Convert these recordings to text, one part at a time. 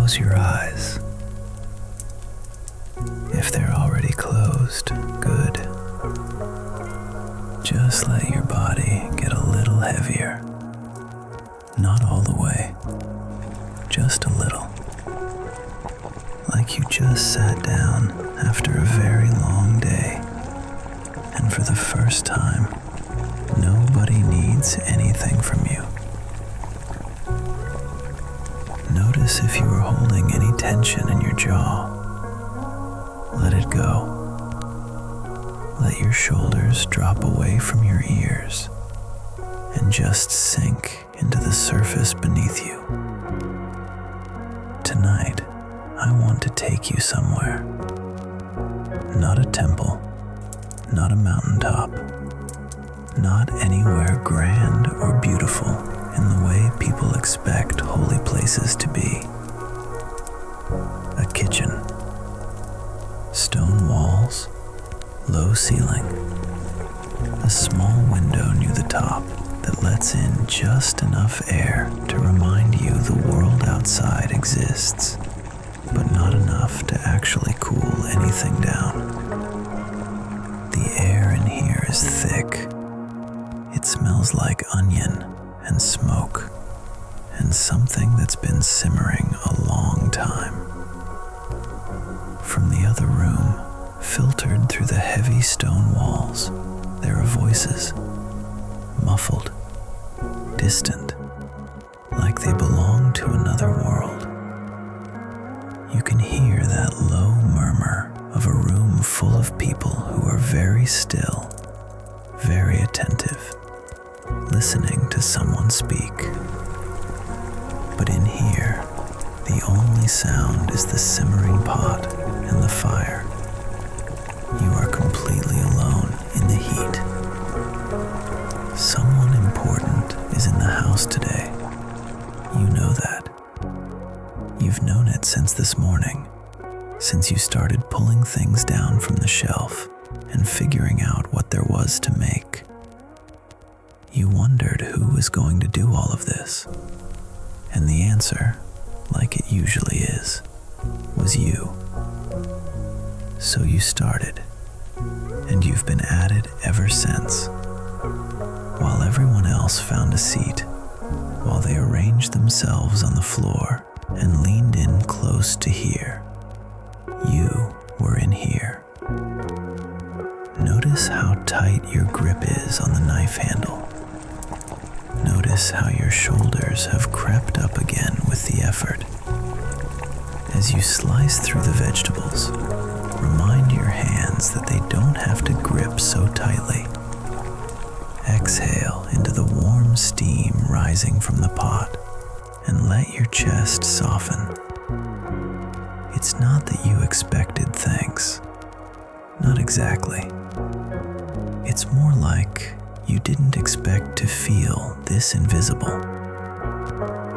Close your eyes. If they're already closed, good. Just let your body get a little heavier. Not all the way, just a little. Like you just sat down after a very long day, and for the first time, nobody needs anything from you. Notice if you are holding any tension in your jaw. Let it go. Let your shoulders drop away from your ears and just sink into the surface beneath you. Tonight, I want to take you somewhere. Not a temple, not a mountaintop, not anywhere grand or beautiful in the way people expect holy places to be. A kitchen. Stone walls, low ceiling, a small window near the top that lets in just enough air to remind you the world outside exists, but not enough to actually cool anything down. The air in here is thick. It smells like onion and smoke and something that's been simmering a long time. From the other room, filtered through the heavy stone walls, there are voices, muffled, distant, like they belong to another world. You can hear that low murmur of a room full of people who are very still, very attentive, listening to someone speak. But in here, the only sound is the simmering pot and the fire. You are completely alone in the heat. Someone important is in the house today. You know that. You've known it since this morning, since you started pulling things down from the shelf and figuring out what there was to make. You wondered who was going to do all of this, and the answer, like it usually is, was you. So you started, and you've been at it ever since. While everyone else found a seat, while they arranged themselves on the floor and leaned in close to hear, you were in here. Notice how tight your grip is on the knife handle. Notice how your shoulders have crept up again with the effort. As you slice through the vegetables, remind your hands that they don't have to grip so tightly. Exhale into the warm steam rising from the pot and let your chest soften. It's not that you expected thanks. Not exactly. It's more like you didn't expect to feel this invisible.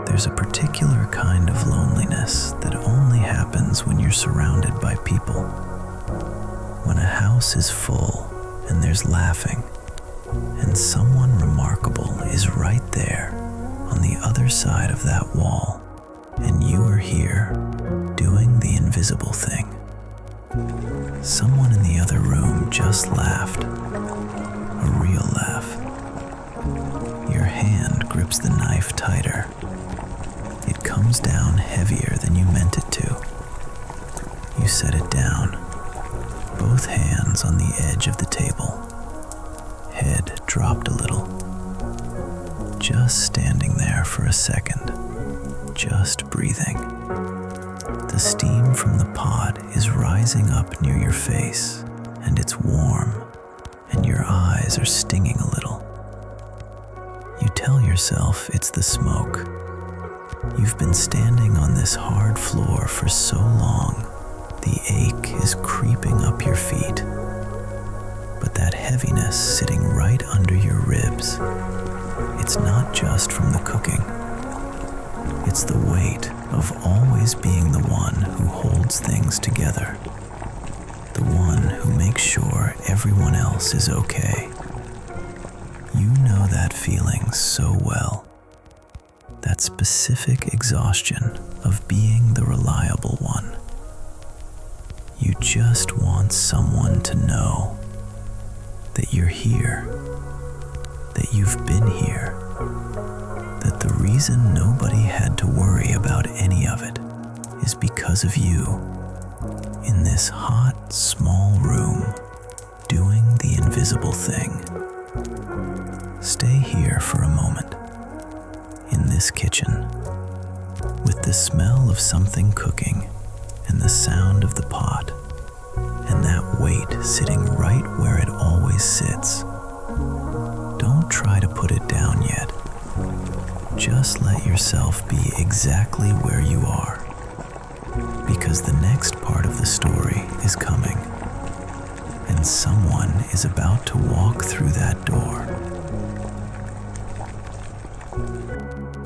There's a particular kind of loneliness that only happens when you're surrounded by people. When a house is full and there's laughing, and someone remarkable is right there on the other side of that wall, and you are here doing the invisible thing. Someone in the other room just laughed, a real laugh. Your hand grips the knife tighter. It comes down heavier than you meant it to. You set it down, both hands on the edge of the table. Head dropped a little. Just standing there for a second, just breathing. The steam from the pot is rising up near your face, and it's warm, and your eyes are stinging a little. You tell yourself it's the smoke. You've been standing on this hard floor for so long, the ache is creeping up your feet. But that heaviness sitting right under your ribs, it's not just from the cooking. It's the weight of always being the one who holds things together, the one who makes sure everyone else is okay. You know that feeling so well. That specific exhaustion of being the reliable one. You just want someone to know that you're here, that you've been here, that the reason nobody had to worry about any of it is because of you in this hot, small room doing the invisible thing. Stay here for a moment, in this kitchen, with the smell of something cooking and the sound of the pot, and that weight sitting right where it always sits. Don't try to put it down yet. Just let yourself be exactly where you are, because the next part of the story is coming, and someone is about to walk through that door.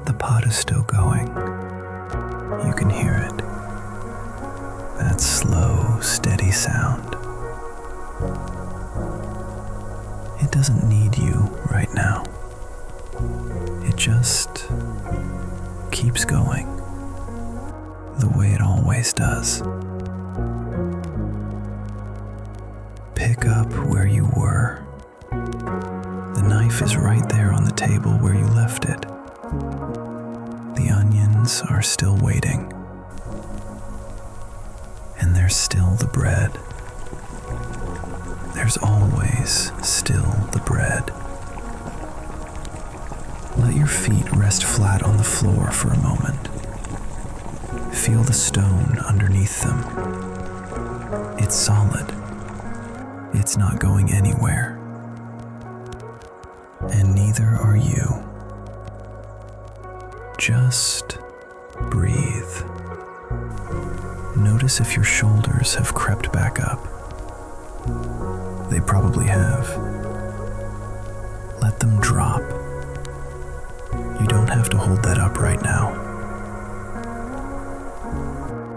The pot is still going. You can hear it. That slow, steady sound. It doesn't need you right now. It just keeps going the way it always does. Pick up where you were. The knife is right there on the table where you left it. The onions are still waiting. And there's still the bread. There's always still the bread. Let your feet rest flat on the floor for a moment. Feel the stone underneath them. It's solid. It's not going anywhere. And neither are you. Just breathe. Notice if your shoulders have crept back up. They probably have. Let them drop. You don't have to hold that up right now.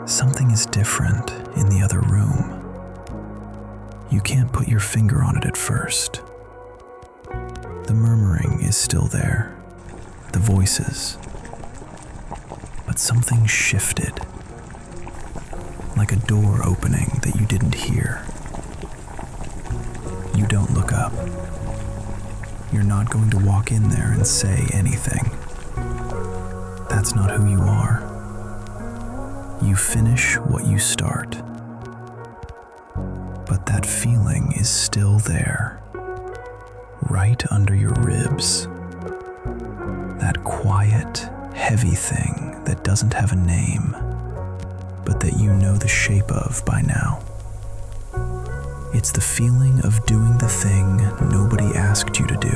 Something is different in the other room. You can't put your finger on it at first. The murmuring is still there, the voices. But something shifted, like a door opening that you didn't hear. You don't look up. You're not going to walk in there and say anything. That's not who you are. You finish what you start. But that feeling is still there, right under your ribs. That quiet, heavy thing that doesn't have a name, but that you know the shape of by now. It's the feeling of doing the thing nobody asked you to do,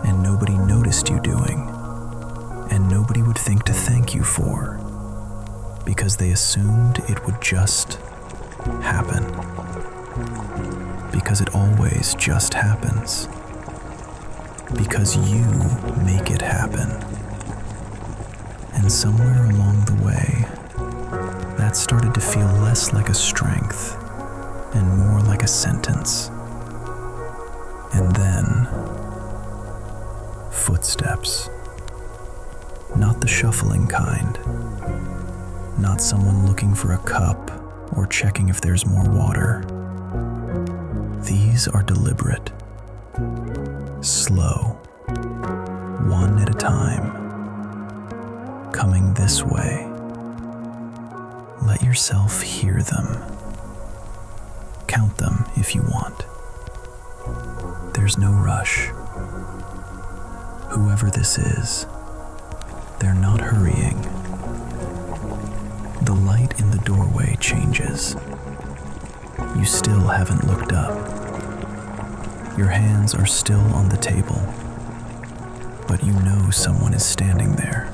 and nobody noticed you doing, and nobody would think to thank you for, because they assumed it would just happen. Because it always just happens. Because you make it happen. And somewhere along the way, that started to feel less like a strength and more like a sentence. And then, footsteps. Not the shuffling kind. Not someone looking for a cup or checking if there's more water. These are deliberate, slow, one at a time, coming this way. Let yourself hear them. Count them if you want. There's no rush. Whoever this is, they're not hurrying. The light in the doorway changes. You still haven't looked up. Your hands are still on the table, but you know someone is standing there.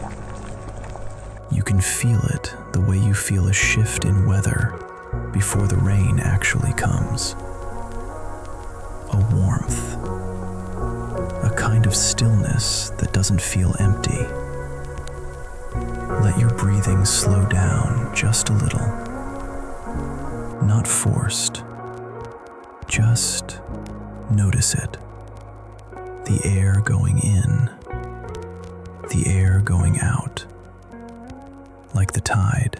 You can feel it the way you feel a shift in weather before the rain actually comes. A warmth, a kind of stillness that doesn't feel empty. Let your breathing slow down just a little. Not forced. Just notice it. The air going in. The air going out. like the tide,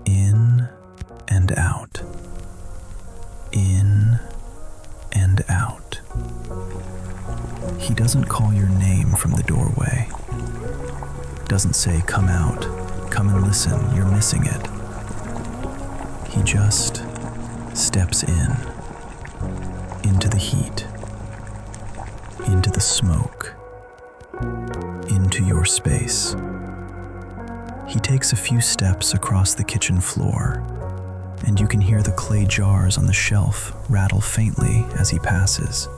in and out, in and out. He doesn't call your name from the doorway, doesn't say, "Come out, come and listen, you're missing it." He just steps into the heat, into the smoke, into your space. He takes a few steps across the kitchen floor, and you can hear the clay jars on the shelf rattle faintly as he passes.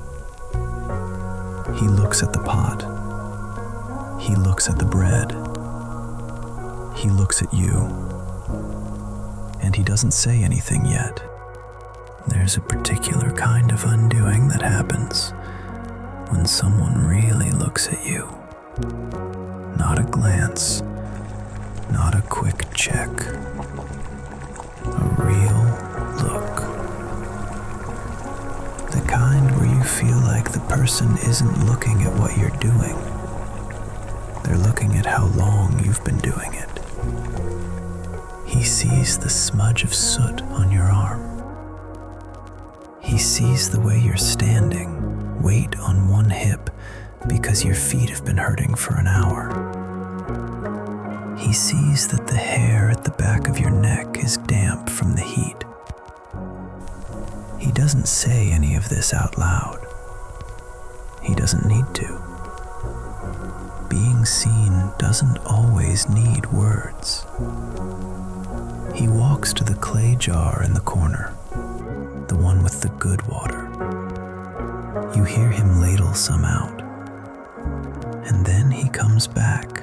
He looks at the pot. He looks at the bread. He looks at you. And he doesn't say anything yet. There's a particular kind of undoing that happens when someone really looks at you. Not a glance, not a quick check. A real look. The kind where you feel like the person isn't looking at what you're doing. They're looking at how long you've been doing it. He sees the smudge of soot on your arm. He sees the way you're standing, weight on one hip because your feet have been hurting for an hour. He sees that the hair at the back of your neck is damp from the heat. He doesn't say any of this out loud. He doesn't need to. Being seen doesn't always need words. He walks to the clay jar in the corner, the one with the good water. You hear him ladle some out, and then he comes back.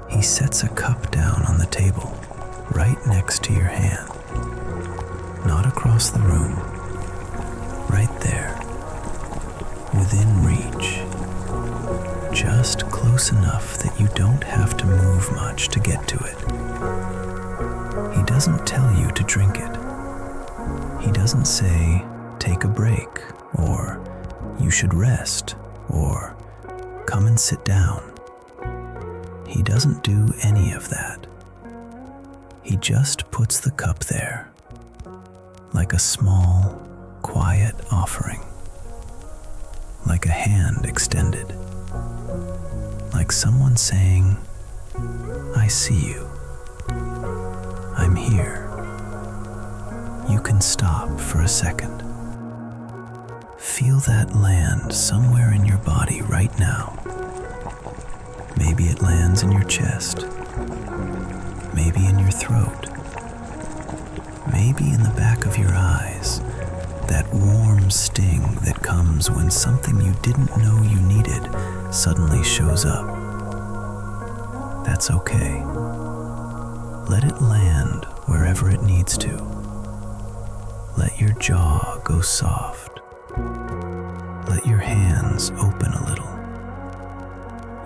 He sets a cup down on the table, right next to your hand. Not across the room, right there, within reach. Just close enough that you don't have to move much to get to it. He doesn't tell you to drink it. He doesn't say, "Take a break," or "You should rest," or "Come and sit down." He doesn't do any of that. He just puts the cup there, like a small, quiet offering, like a hand extended, like someone saying, "I see you. I'm here. You can stop for a second." Feel that land somewhere in your body right now. Maybe it lands in your chest, maybe in your throat, maybe in the back of your eyes, that warm sting that comes when something you didn't know you needed suddenly shows up. That's okay. Let it land wherever it needs to. Let your jaw go soft. Let your hands open a little.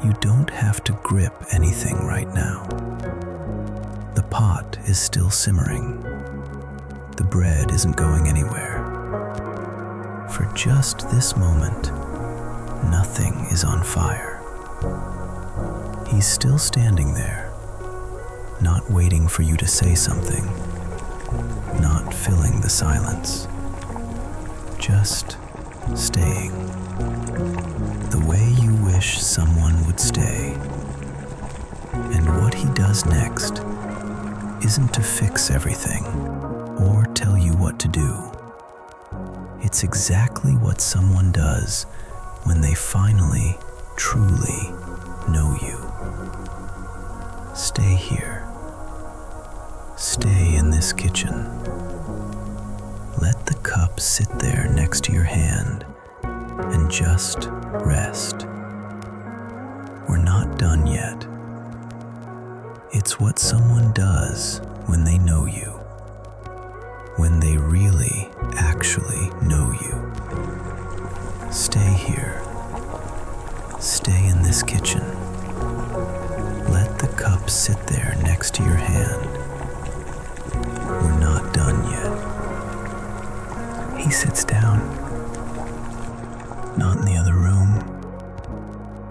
You don't have to grip anything right now. The pot is still simmering. The bread isn't going anywhere. For just this moment, nothing is on fire. He's still standing there, not waiting for you to say something, not filling the silence, just staying, the way you wish someone would stay. And what he does next isn't to fix everything or tell you what to do. It's exactly what someone does when they finally, truly know you. Stay here. Stay in this kitchen. Let the cup sit there next to your hand and just rest. We're not done yet. It's what someone does when they know you, when they really, actually know you. Stay here. Stay in this kitchen. Let the cup sit there next to your hand. We're not done yet. He sits down. Not in the other room.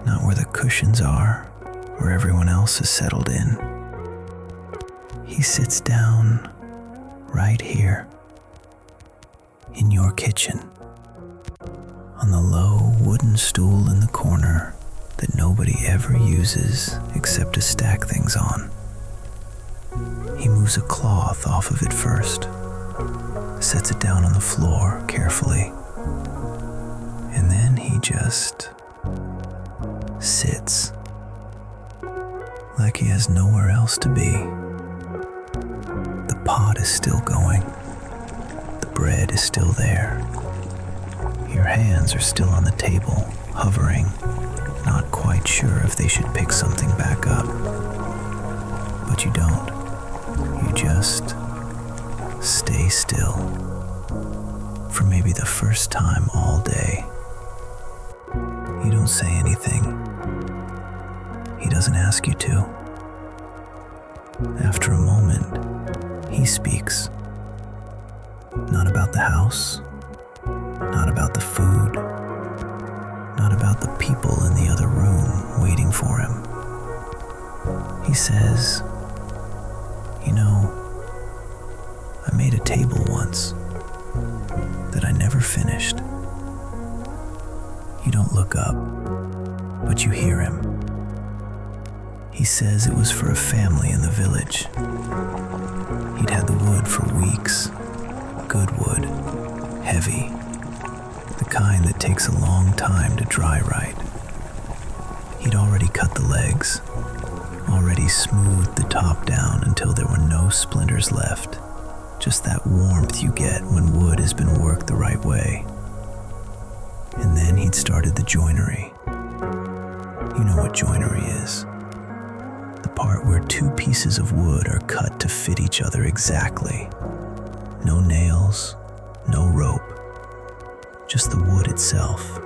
Not where the cushions are where everyone else is settled in. He sits down right here in your kitchen on the low wooden stool in the corner that nobody ever uses except to stack things on. He moves a cloth off of it first, sets it down on the floor carefully, and then he just sits like he has nowhere else to be. The pot is still going. The bread is still there. Your hands are still on the table, hovering, not quite sure if they should pick something back up. But you don't. You just stay still for maybe the first time all day. You don't say anything. He doesn't ask you to. After a moment, he speaks. Not about the house, not about the food, not about the people in the other room waiting for him. He says, "You know, I made a table once that I never finished." You don't look up, but you hear him. He says it was for a family in the village. He'd had the wood for weeks. Good wood, heavy, the kind that takes a long time to dry right. He'd already cut the legs, already smoothed the top down until there were no splinters left, just that warmth you get when wood has been worked the right way. And then he'd started the joinery. You know what joinery is. The part where two pieces of wood are cut to fit each other exactly. No nails, no rope, just the wood itself,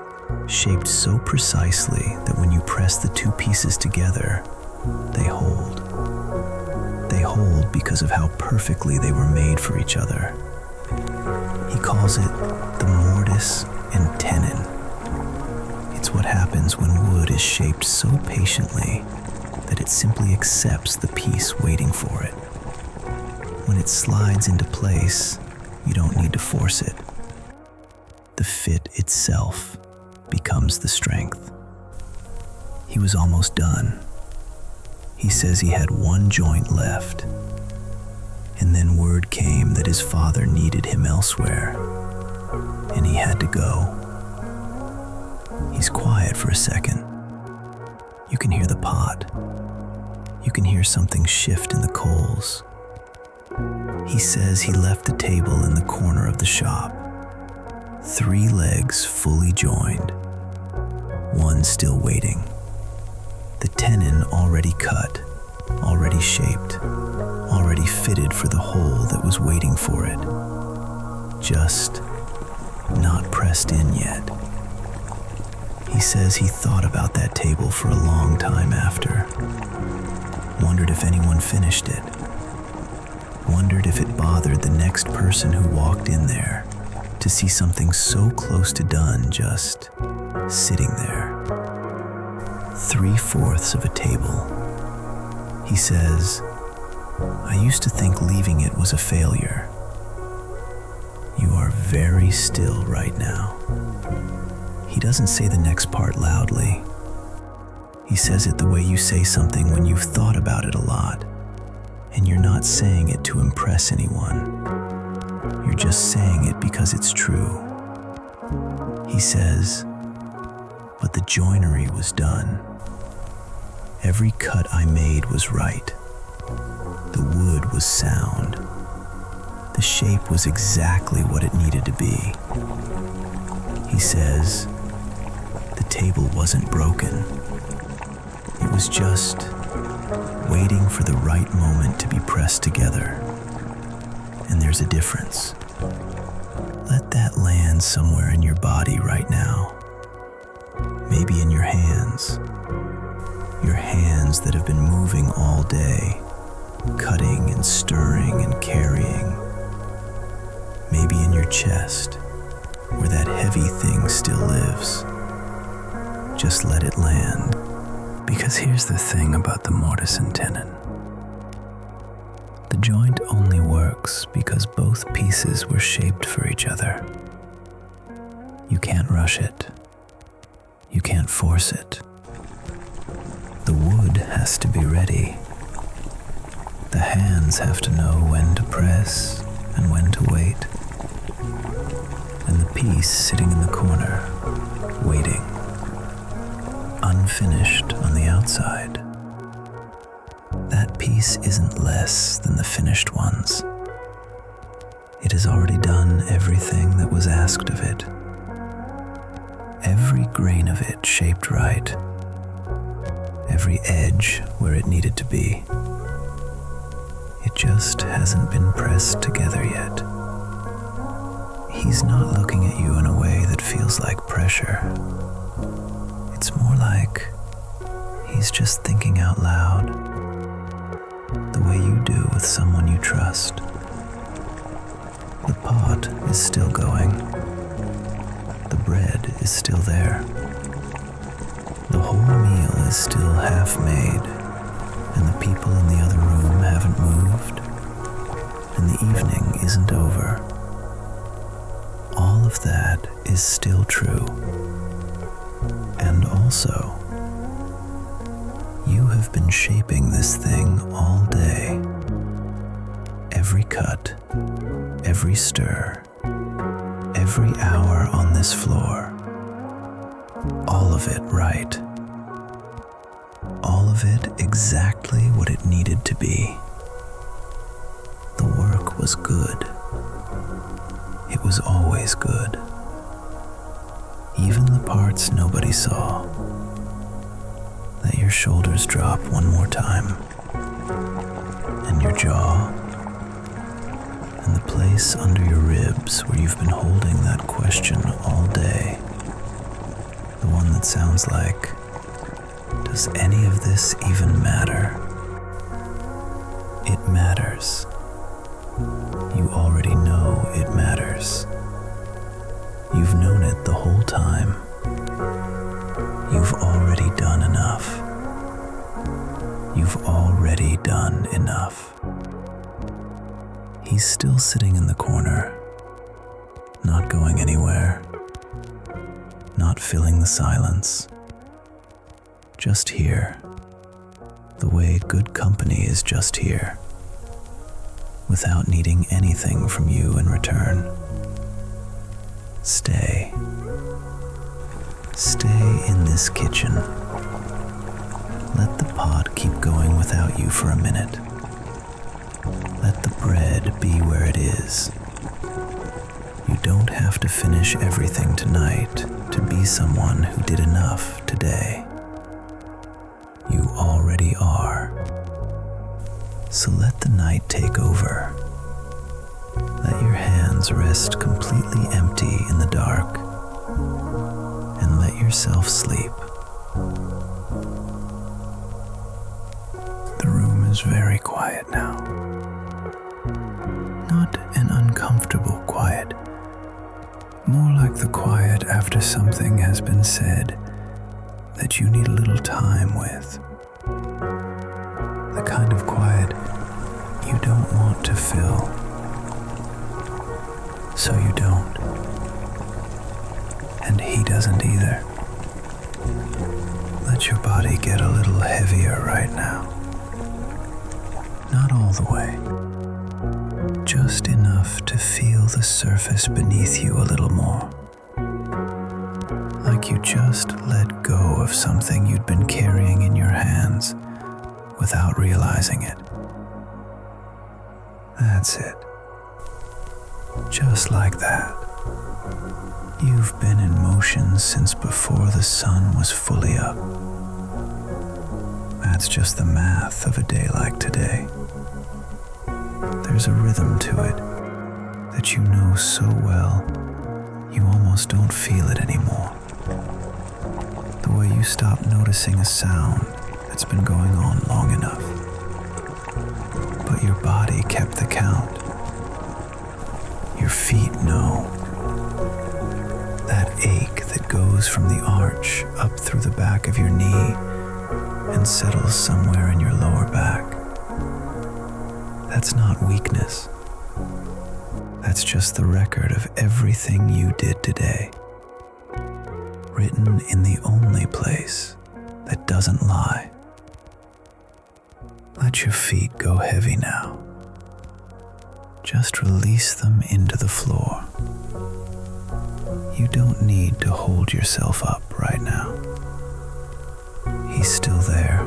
shaped so precisely that when you press the two pieces together, they hold. They hold because of how perfectly they were made for each other. He calls it the mortise and tenon. It's what happens when wood is shaped so patiently that it simply accepts the piece waiting for it. When it slides into place, you don't need to force it. The fit itself becomes the strength. He was almost done. He says he had one joint left. And then word came that his father needed him elsewhere, and he had to go. He's quiet for a second. You can hear the pot. You can hear something shift in the coals. He says he left the table in the corner of the shop. 3 legs fully joined. One still waiting. The tenon already cut, already shaped, already fitted for the hole that was waiting for it. Just not pressed in yet. He says he thought about that table for a long time after. Wondered if anyone finished it. Wondered if it bothered the next person who walked in there to see something so close to done just sitting there. 3/4 of a table. He says, "I used to think leaving it was a failure. You are very still right now." He doesn't say the next part loudly. He says it the way you say something when you've thought about it a lot, and you're not saying it to impress anyone. You're just saying it because it's true. He says, "But the joinery was done. Every cut I made was right. The wood was sound. The shape was exactly what it needed to be." He says, "The table wasn't broken. It was just waiting for the right moment to be pressed together. And there's a difference. Let that land somewhere in your body right now. Maybe in your hands. Your hands that have been moving all day, cutting and stirring and carrying. Maybe in your chest, where that heavy thing still lives. Just let it land, Because here's the thing about the mortise and tenon. The joint only works because both pieces were shaped for each other. You can't rush it. You can't force it. The wood has to be ready. The hands have to know when to press and when to wait. And the piece sitting in the corner, waiting, unfinished on the outside. That piece isn't less than the finished ones. It has already done everything that was asked of it. Every grain of it shaped right. Every edge where it needed to be. It just hasn't been pressed together yet. He's not looking at you in a way that feels like pressure. It's more like he's just thinking out loud, the way you do with someone you trust. The pot is still going. The bread is still there. The whole meal is still half made, and the people in the other room haven't moved, and the evening isn't over. All of that is still true. And also, you have been shaping this thing all day. Every cut, every stir, every hour on this floor. All of it right. All of it exactly what it needed to be. The work was good. It was always good. Even the parts nobody saw. Let your shoulders drop one more time. And your jaw. And the place under your ribs where you've been holding that question all day. The one that sounds like, does any of this even matter? It matters. You already know it matters. You've known it the whole time. You've already done enough. You've already done enough. He's still sitting in the corner, not going anywhere, not filling the silence. Just here, the way good company is just here, without needing anything from you in return. Stay. Stay in this kitchen. Let the pot keep going without you for a minute. Let the bread be where it is. You don't have to finish everything tonight to be someone who did enough today. You already are. So let the night take over. Let your hands rest completely empty in the dark, and let yourself sleep. The room is very quiet now. Not an uncomfortable quiet, more like the quiet after something has been said that you need a little time with. The kind of quiet you don't want to fill. So you don't. And he doesn't either. Let your body get a little heavier right now. Not all the way. Just enough to feel the surface beneath you a little more. Like you just let go of something you'd been carrying in your hands without realizing it. That's it. Just like that. You've been in motion since before the sun was fully up. That's just the math of a day like today. There's a rhythm to it that you know so well you almost don't feel it anymore. The way you stop noticing a sound that's been going on long enough. But your body kept the count. Your feet know. That ache that goes from the arch up through the back of your knee and settles somewhere in your lower back. That's not weakness. That's just the record of everything you did today, written in the only place that doesn't lie. Let your feet go heavy now. Just release them into the floor. You don't need to hold yourself up right now. He's still there.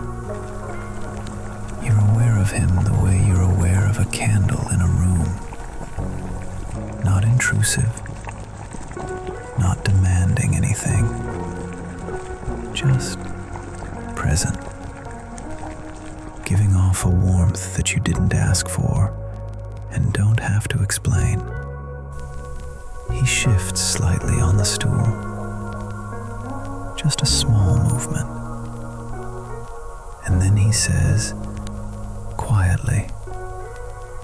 You're aware of him the way you're aware of a candle in a room. Not intrusive, not demanding anything, just present, giving off a warmth that you didn't ask for and don't have to explain. He shifts slightly on the stool, just a small movement, and then he says, quietly,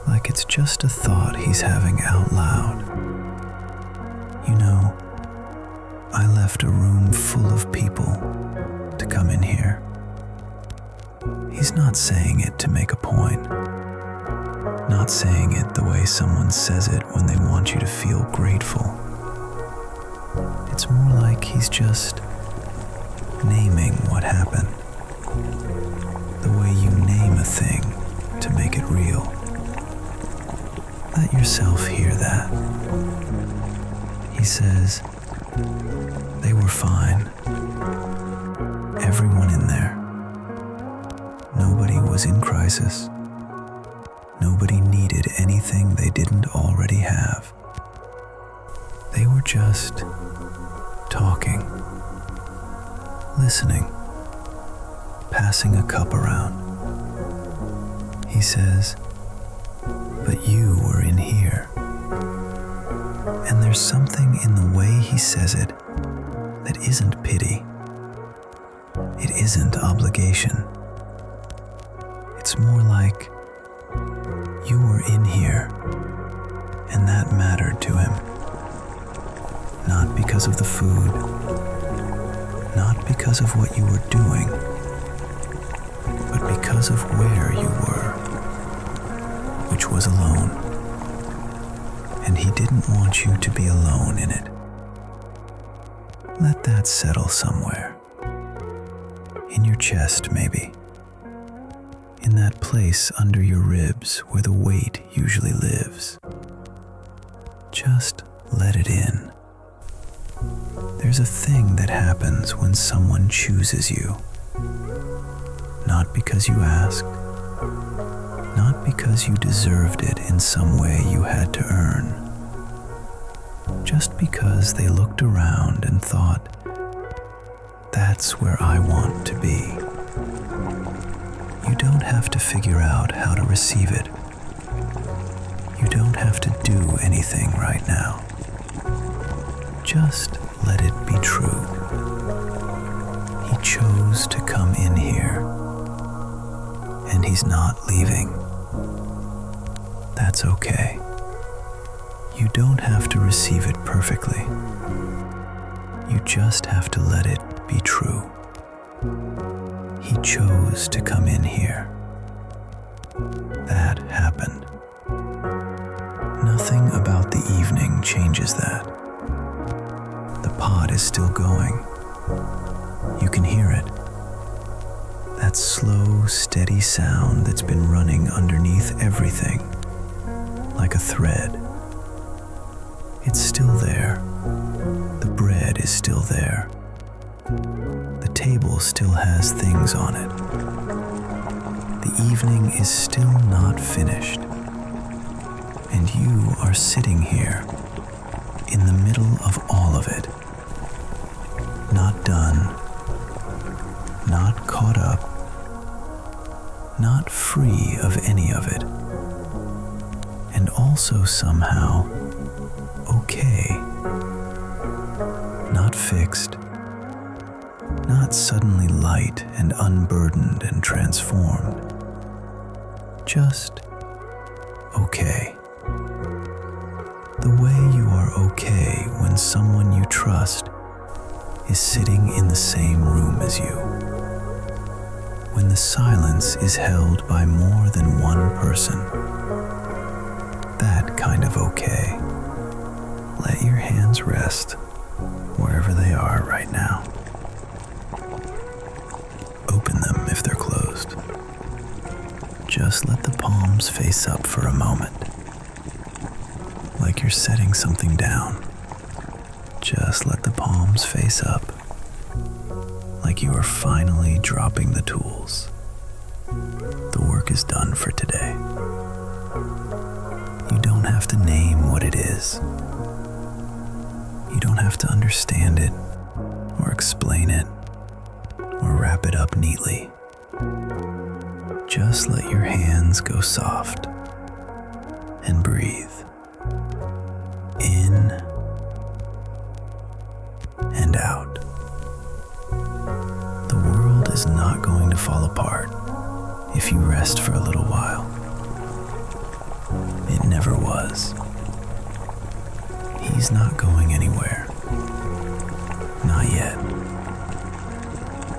like it's just a thought he's having out loud, "You know, I left a room full of people to come in here." He's not saying it to make a point, not saying it the way someone says it when they want you to feel grateful. It's more like he's just naming what happened, the way you name a thing to make it real. Let yourself hear that. He says, "They were fine. Everyone in there. Nobody was in crisis. Nobody needed anything they didn't already have. They were just talking, listening, passing a cup around." He says, "But you were in here." And there's something in the way he says it that isn't pity. It isn't obligation. It's more like you were in here, and that mattered to him. Not because of the food, not because of what you were doing, but because of where you were, which was alone. And he didn't want you to be alone in it. Let that settle somewhere. In your chest, maybe. In that place under your ribs where the weight usually lives. Just let it in. There's a thing that happens when someone chooses you. Not because you asked, not because you deserved it in some way you had to earn. Just because they looked around and thought, "That's where I want to be." You don't have to figure out how to receive it. You don't have to do anything right now. Just let it be true. He chose to come in here, and he's not leaving. That's okay. You don't have to receive it perfectly. You just have to let it be true. He chose to come in here. That happened. Nothing about the evening changes that. The pod is still going. You can hear it. That slow, steady sound that's been running underneath everything, like a thread. It's still there. The bread is still there. The table still has things on it. The evening is still not finished. And you are sitting here in the middle of all of it. Not done. Not caught up. Not free of any of it. And also somehow okay. Not fixed. Not suddenly light and unburdened and transformed. Just okay. The way you are okay when someone you trust is sitting in the same room as you. when the silence is held by more than one person. That kind of okay. Let your hands rest wherever they are right now. Open them if they're closed. Just let the palms face up for a moment, like you're setting something down. Just let the palms face up, like you are finally dropping the tools. The work is done for today. You don't have to name what it is. You don't have to understand it, or explain it, or wrap it up neatly. Just let your hands go soft and breathe. In and out. The world is not going to fall apart if you rest for a little while. It never was. He's not going anywhere. Not yet.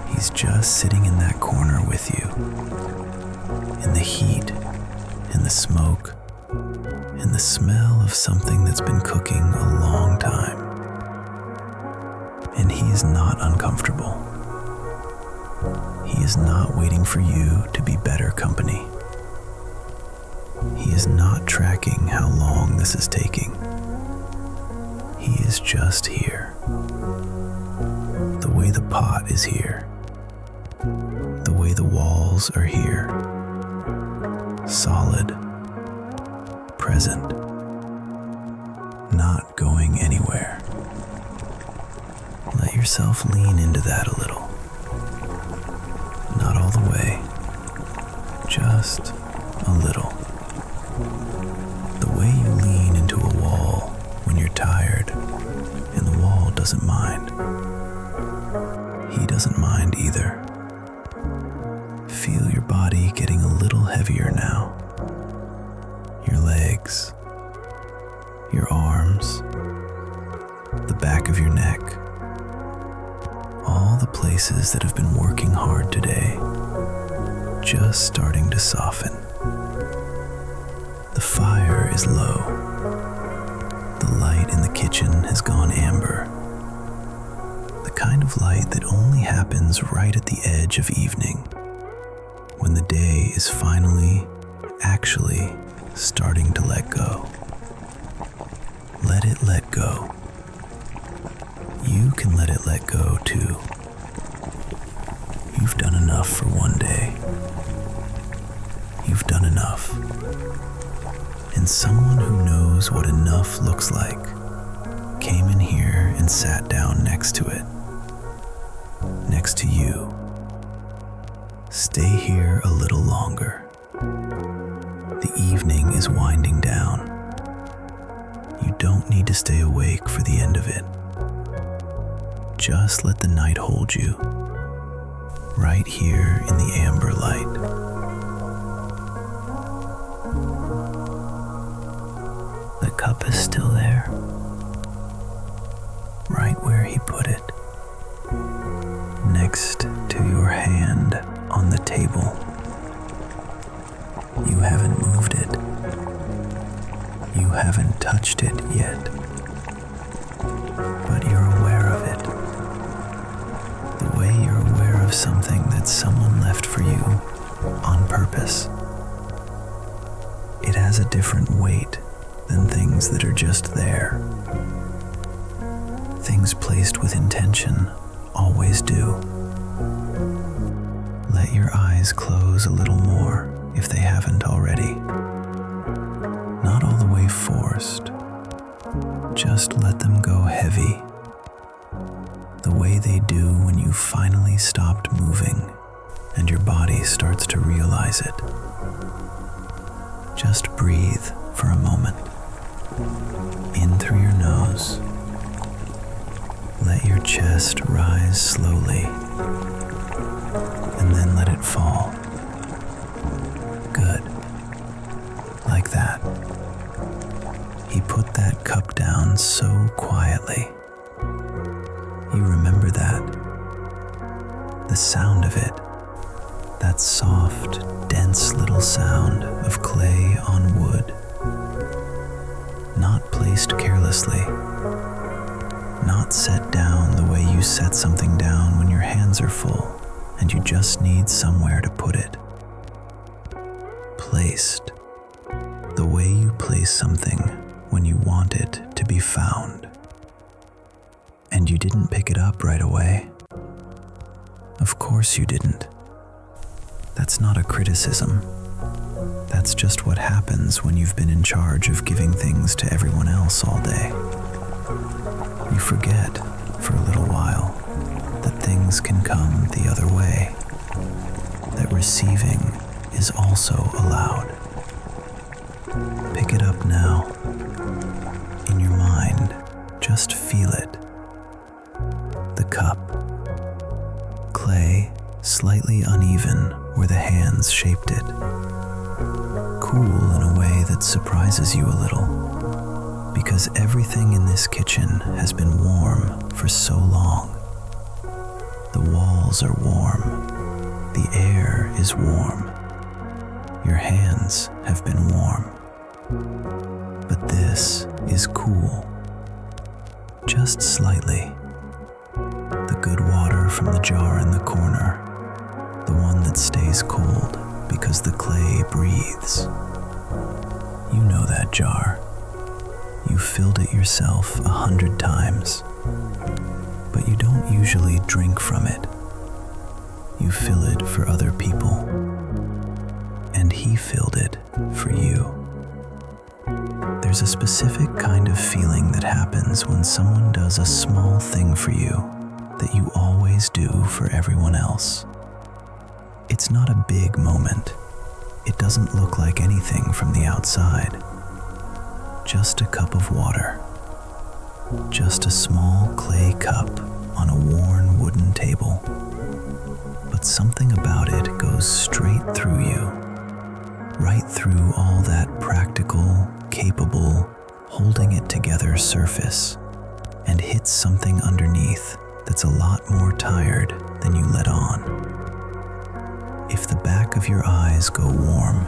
He's just sitting in that corner with you. In the heat, in the smoke, in the smell of something that's been cooking a long time. And he is not uncomfortable. He is not waiting for you to be better company. He is not tracking how long this is taking. He is just here. The way the pot is here. The way the walls are here. Solid. Present. Not going anywhere. Let yourself lean into that a little. Not all the way. Just a little. The way you lean into a wall when you're tired and the wall doesn't mind. He doesn't mind either. Feel your body getting a little heavier now. Your legs, your arms, the back of your neck, all the places that have been working hard today, just starting to soften. The fire is low. The light in the kitchen has gone amber. The kind of light that only happens right at the edge of evening, when the day is finally, actually starting to let go. Let it let go. You can let it let go too. You've done enough for one day. You've done enough. And someone who knows what enough looks like came in here and sat down next to it. Next to you. Stay here a little longer. The evening is winding down. You don't need to stay awake for the end of it. Just let the night hold you, right here in the amber light. The cup is still there, right where he put it, next to your hand on the table. You haven't moved it. You haven't touched it yet, but you're aware of it. The way you're aware of something that someone left for you on purpose. It has a different weight than things that are just there. Things placed with intention always do. Let your eyes close a little more if they haven't already. Not all the way forced. Just let them go heavy. The way they do when you finally stopped moving and your body starts to realize it. Just breathe for a moment. In through your nose. Let your chest rise slowly, and then let it fall. Good. Like that. He put that cup down so quietly. You remember that. The sound of it. That soft, dense little sound of clay on wood. Not placed carelessly. Not set down the way you set something down when your hands are full and you just need somewhere to put it. Placed the way you place something when you want it to be found. And you didn't pick it up right away. Of course you didn't. That's not a criticism. That's just what happens when you've been in charge of giving things to everyone else all day. You forget, for a little while, that things can come the other way, that receiving is also allowed. Pick it up now. In your mind, just feel it. The cup. Clay, slightly uneven where the hands shaped it. Cool in a way that surprises you a little, because everything in this kitchen has been warm for so long. The walls are warm. The air is warm. Your hands have been warm. But this is cool. Just slightly. The good water from the jar in the corner. The one that stays cold because the clay breathes. You know that jar. You filled it yourself 100 times. But you don't usually drink from it. You fill it for other people. And he filled it for you. There's a specific kind of feeling that happens when someone does a small thing for you that you always do for everyone else. It's not a big moment. It doesn't look like anything from the outside. Just a cup of water. Just a small clay cup on a worn wooden table. But something about it goes straight through you. Right through all that practical, capable, holding it together surface and hits something underneath that's a lot more tired than you let on. If the back of your eyes go warm,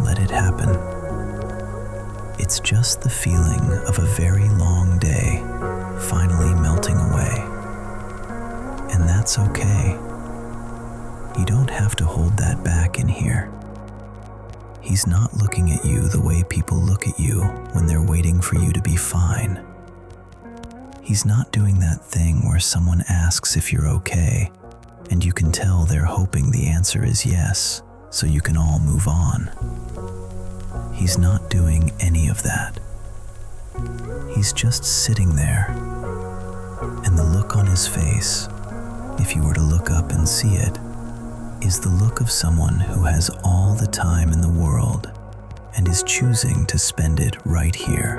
let it happen. It's just the feeling of a very long day finally melting away. And that's okay. You don't have to hold that back in here. He's not looking at you the way people look at you when they're waiting for you to be fine. He's not doing that thing where someone asks if you're okay, and you can tell they're hoping the answer is yes, so you can all move on. He's not doing any of that. He's just sitting there, and the look on his face, if you were to look up and see it, is the look of someone who has all the time in the world and is choosing to spend it right here,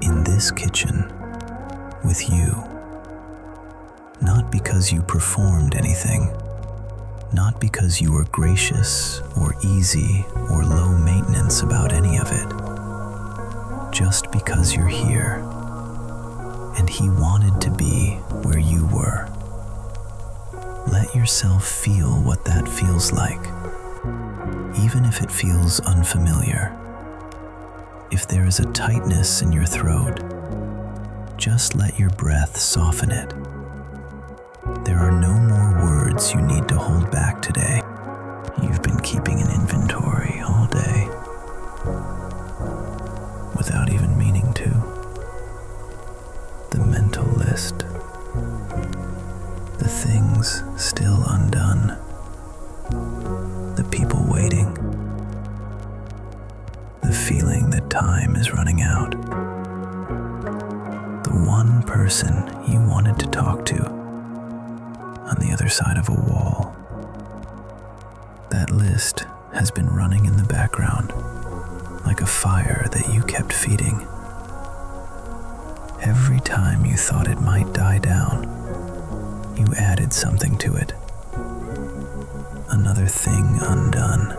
in this kitchen, with you. Not because you performed anything, not because you were gracious or easy or low maintenance about any of it, just because you're here, and he wanted to be where you were. Let yourself feel what that feels like, even if it feels unfamiliar. If there is a tightness in your throat, just let your breath soften it. There are no more words you need to hold back today. You've been keeping an inventory all day, without even meaning to. The mental list. The things still undone. The people waiting. The feeling that time is running out. The one person you wanted to talk to on the other side of a wall. That list has been running in the background like a fire that you kept feeding. Every time you thought it might die down, you added something to it. Another thing undone.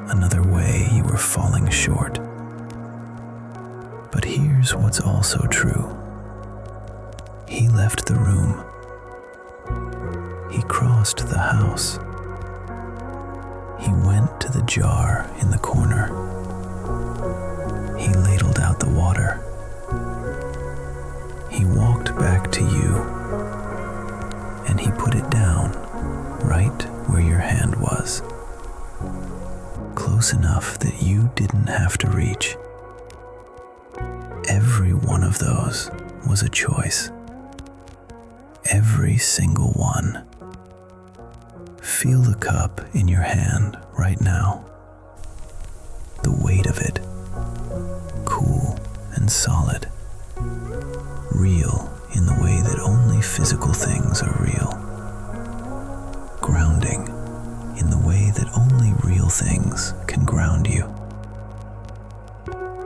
Another way you were falling short. But here's what's also true. He left the room. He crossed the house. He went to the jar in the corner. He ladled out the water. He walked back to you, and he put it down right where your hand was, close enough that you didn't have to reach. Every one of those was a choice. Every single one. Feel the cup in your hand right now. The weight of it, cool and solid. Real in the way that only physical things are real. Grounding in the way that only real things can ground you.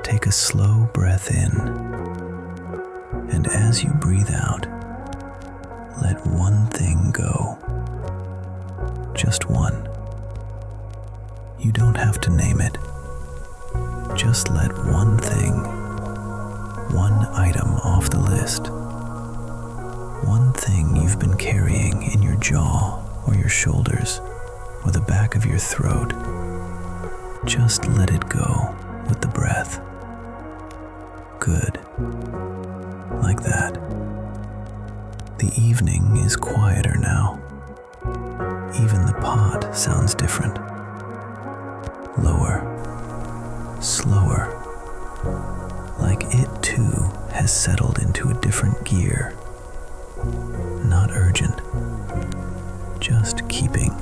Take a slow breath in, and as you breathe out, let one thing go. Just one. You don't have to name it. Just let one thing, one item off the list, one thing you've been carrying in your jaw or your shoulders or the back of your throat, just let it go with the breath. Good. Like that. The evening is quieter now. Even the pot sounds different. Lower. Slower. Like it too has settled into a different gear. Not urgent. Just keeping.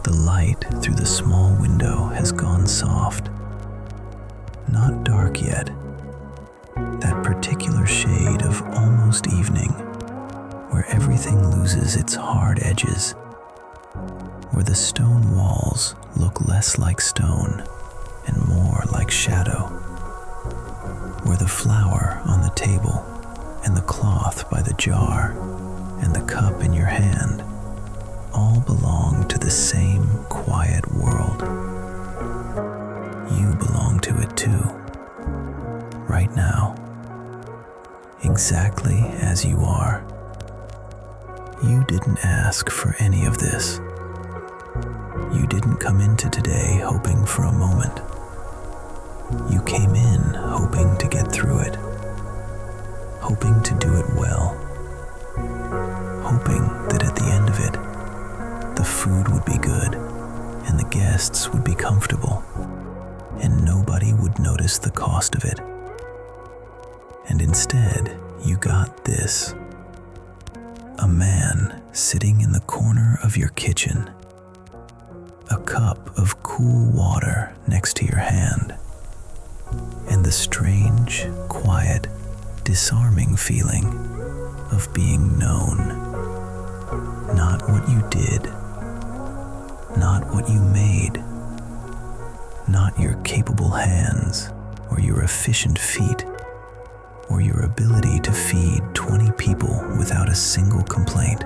The light through the small window has gone soft. Not dark yet. That particular shade of almost evening, where everything loses its hard edges, where the stone walls look less like stone and more like shadow, where the flower on the table and the cloth by the jar and the cup in your hand all belong to the same quiet world. You belong to it too, right now, exactly as you are. You didn't ask for any of this. You didn't come into today hoping for a moment. You came in hoping to get through it, hoping to do it well, hoping that at the end of it, the food would be good and the guests would be comfortable and nobody would notice the cost of it. And instead, you got this. A man sitting in the corner of your kitchen, a cup of cool water next to your hand, and the strange, quiet, disarming feeling of being known. Not what you did, not what you made, not your capable hands or your efficient feet, or your ability to feed 20 people without a single complaint.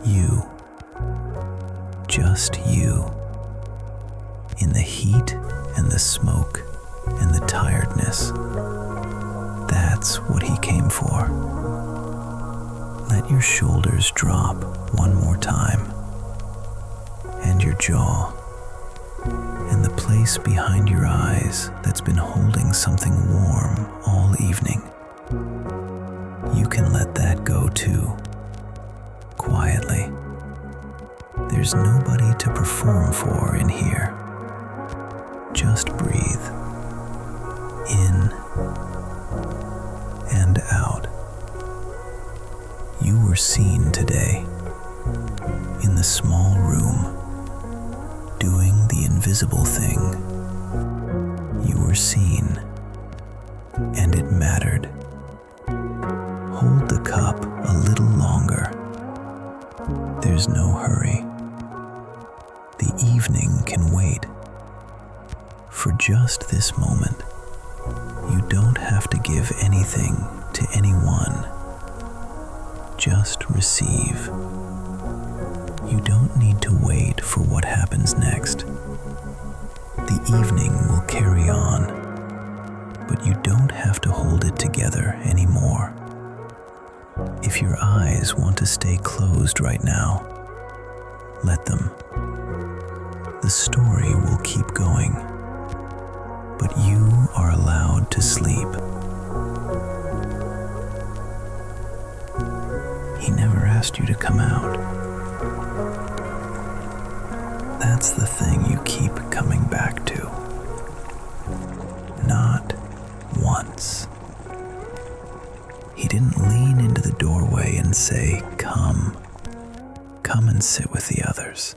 You. Just you. In the heat and the smoke and the tiredness. That's what he came for. Let your shoulders drop one more time, and your jaw, and the place behind your eyes that's been holding something warm all evening. You can let that go too, quietly. There's nobody to perform for in here. Just breathe. In and out. You were seen today, in the small room, doing the invisible thing. You were seen, and it mattered. Hold the cup a little longer. There's no hurry. The evening can wait. For just this moment, you don't have to give anything to anyone. Just receive. You don't need to wait for what happens next. The evening will carry on, but you don't have to hold it together anymore. If your eyes want to stay closed right now, let them. The story will keep going, but you are allowed to sleep. He never asked you to come out. That's the thing you keep coming back to. Not once. He didn't lean into the doorway and say, come and sit with the others.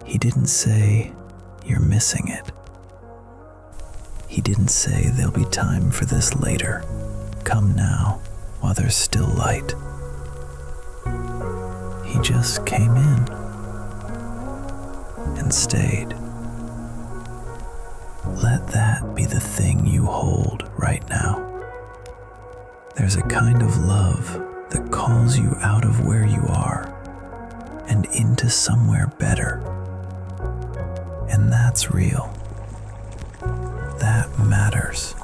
He didn't say, you're missing it. He didn't say, there'll be time for this later. Come now, while there's still light. He just came in and stayed. Let that be the thing you hold right now. There's a kind of love that calls you out of where you are and into somewhere better. And that's real. That matters.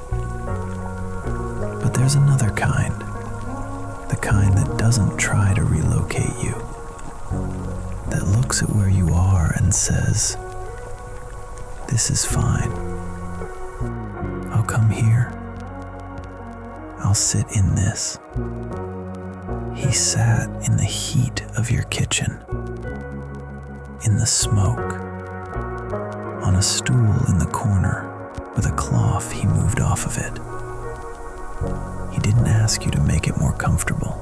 But there's another kind. The kind that doesn't try to relocate you. That looks at where you are and says, this is fine. I'll come here. I'll sit in this. He sat in the heat of your kitchen, in the smoke, on a stool in the corner with a cloth he moved off of it. He didn't ask you to make it more comfortable.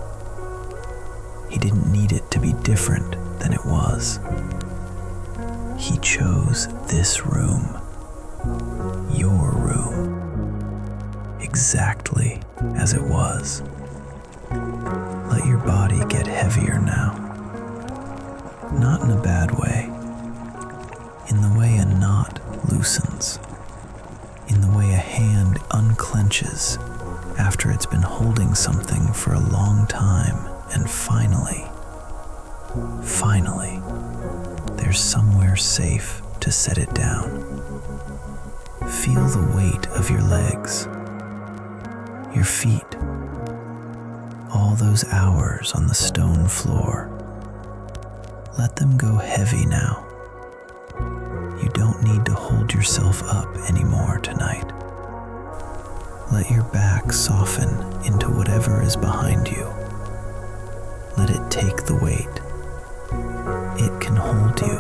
He didn't need it to be different than it was. He chose this room, your room, exactly as it was. Let your body get heavier now. Not in a bad way. In the way a knot loosens. In the way a hand unclenches after it's been holding something for a long time and finally, there's somewhere safe to set it down. Feel the weight of your legs, your feet, all those hours on the stone floor. Let them go heavy now. You don't need to hold yourself up anymore tonight. Let your back soften into whatever is behind you. Let it take the weight. It can hold you.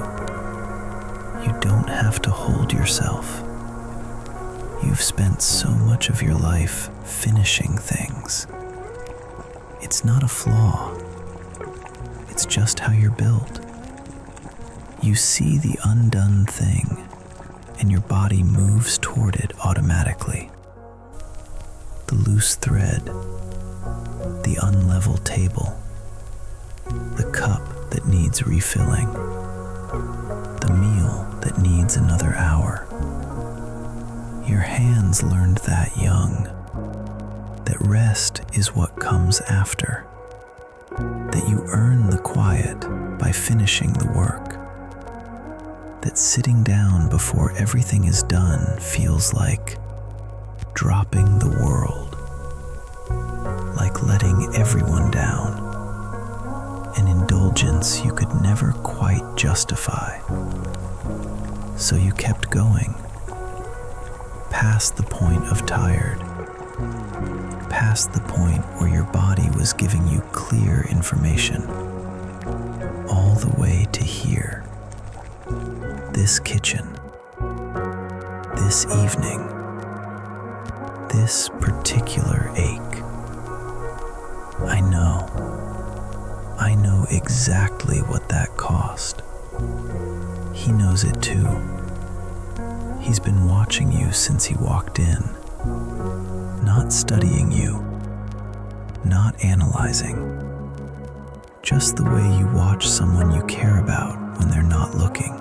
You don't have to hold yourself. You've spent so much of your life finishing things. It's not a flaw. It's just how you're built. You see the undone thing, and your body moves toward it automatically. The loose thread, the unlevel table, the cup that needs refilling, the meal that needs another hour. Your hands learned that young, that rest is what comes after, that you earn the quiet by finishing the work, that sitting down before everything is done feels like dropping the world, like letting everyone down, an indulgence you could never quite justify. So you kept going, past the point of tired, past the point where your body was giving you clear information, all the way to here. This kitchen, this evening, this particular ache. I know exactly what that cost. He knows it too. He's been watching you since he walked in, not studying you, not analyzing, just the way you watch someone you care about when they're not looking,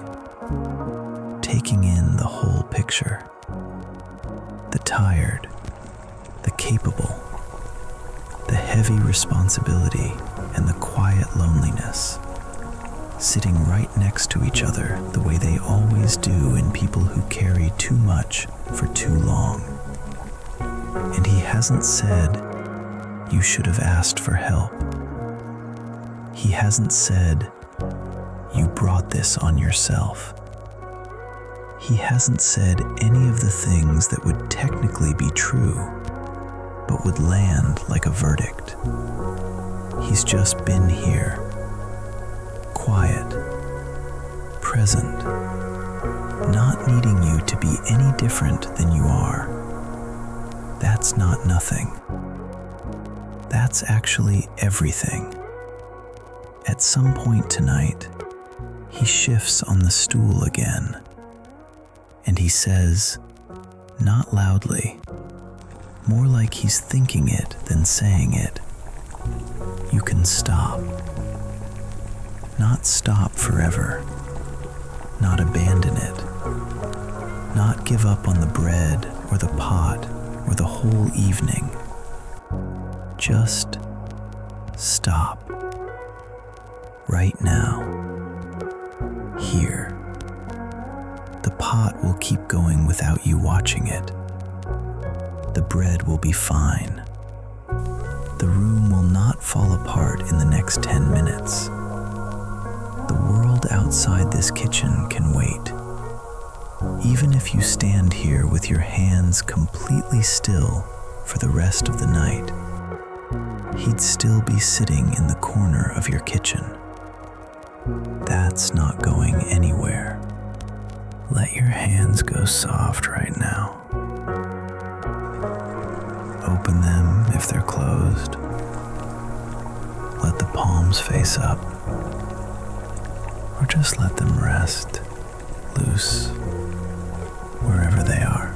taking in the whole picture, the tired, the capable, the heavy responsibility and the quiet loneliness, sitting right next to each other the way they always do in people who carry too much for too long. And he hasn't said, you should have asked for help. He hasn't said, you brought this on yourself. He hasn't said any of the things that would technically be true, but would land like a verdict. He's just been here, quiet, present, not needing you to be any different than you are. That's not nothing. That's actually everything. At some point tonight, he shifts on the stool again, and he says, not loudly, more like he's thinking it than saying it, you can stop. Not stop forever, not abandon it, not give up on the bread or the pot or the whole evening. Just stop. Right now. Here. The pot will keep going without you watching it. The bread will be fine. The room will not fall apart in the next 10 minutes. The world outside this kitchen can wait. Even if you stand here with your hands completely still for the rest of the night, he'd still be sitting in the corner of your kitchen. That's not going anywhere. Let your hands go soft right now. Open them if they're closed. Let the palms face up. Or just let them rest, loose, wherever they are.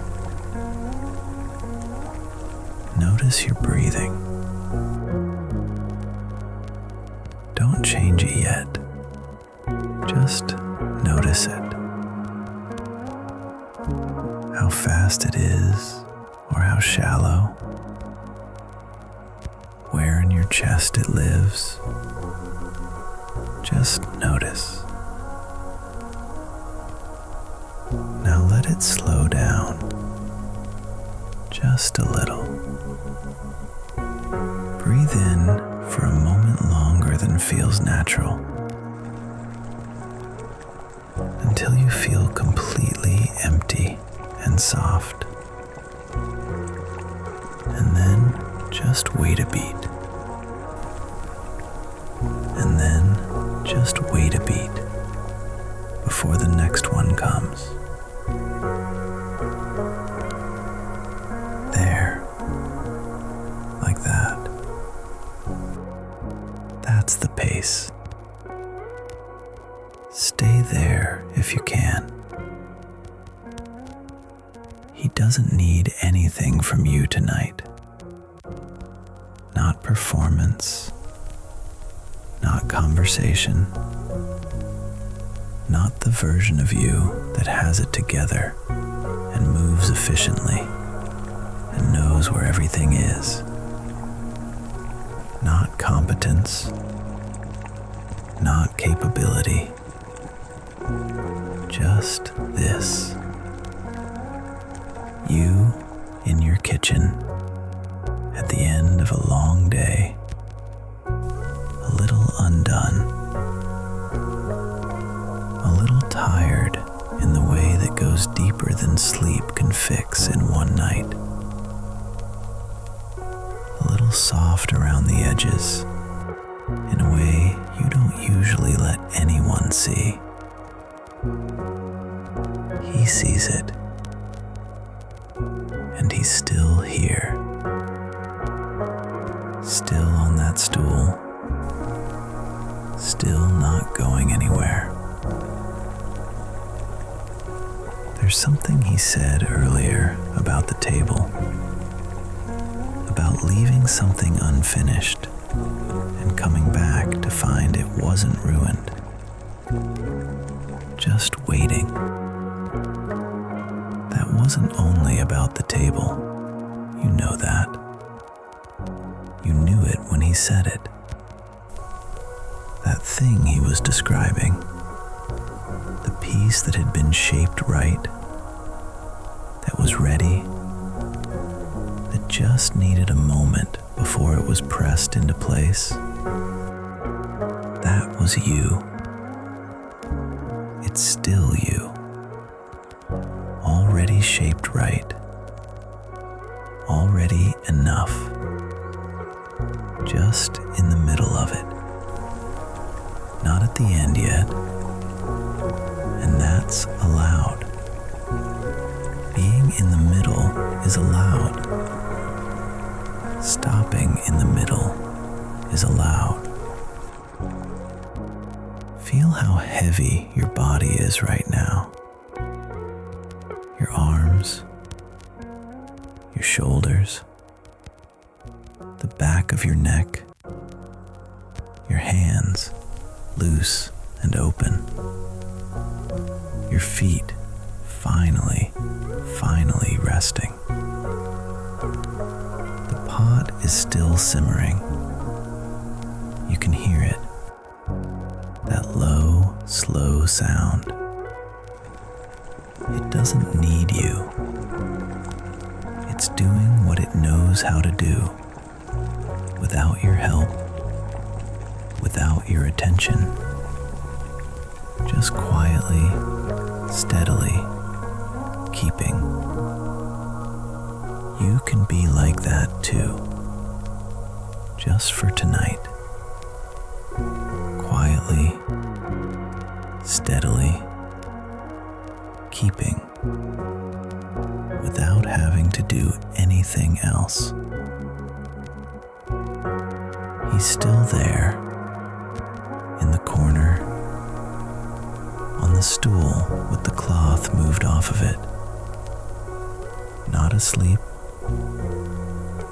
Notice your breathing. Don't change it yet. Just notice it. How fast it is, or how shallow. Where in your chest it lives. Just notice. Now let it slow down. Just a little. Breathe in for a moment longer than feels natural, until you feel completely empty and soft. And then just wait a beat. And then just wait a beat before the next one comes. There. Like that. That's the pace. Stay there if you can. He doesn't need anything from you tonight. Not performance, not conversation, not the version of you that has it together and moves efficiently and knows where everything is. Not competence, not capability. Just this. You in your kitchen at the end of a long day, a little undone, a little tired in the way that goes deeper than sleep can fix in one night, a little soft around the edges in a way you don't usually let anyone see. He sees it, and he's still here, still on that stool, still not going anywhere. There's something he said earlier about the table, about leaving something unfinished and coming back to find it wasn't ruined, just waiting. That wasn't only about the table. You know that. You knew it when he said it. That thing he was describing, the piece that had been shaped right, that was ready, that just needed a moment before it was pressed into place. That was you. It's still you. Already shaped right. Already enough. Just in the middle of it. Not at the end yet. And that's allowed. Being in the middle is allowed. Stopping in the middle is allowed. Feel how heavy your body is right now. Your arms, your shoulders, the back of your neck, your hands loose and open, your feet finally resting. The pot is still simmering. You can hear it, that low, slow sound. It doesn't need you. It's doing what it knows how to do, without your help, without your attention. Just quietly, steadily, keeping. You can be like that too, just for tonight. Quietly, steadily, keeping, without having to do anything else. He's still there, in the corner, on the stool with the cloth moved off of it. Not asleep,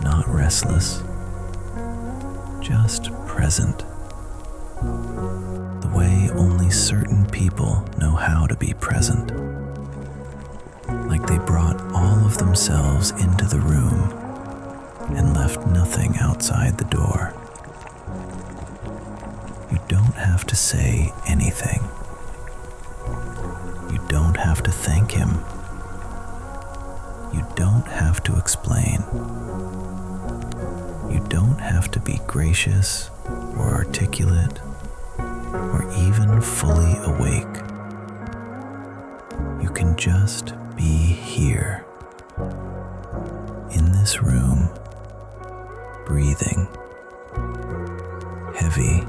not restless, just present. The way only certain people know how to be present. Like they brought all of themselves into the room and left nothing outside the door. You don't have to say anything. You don't have to thank him. You don't have to explain. You don't have to be gracious or articulate or even fully awake. You can just be here, in this room, breathing, heavy,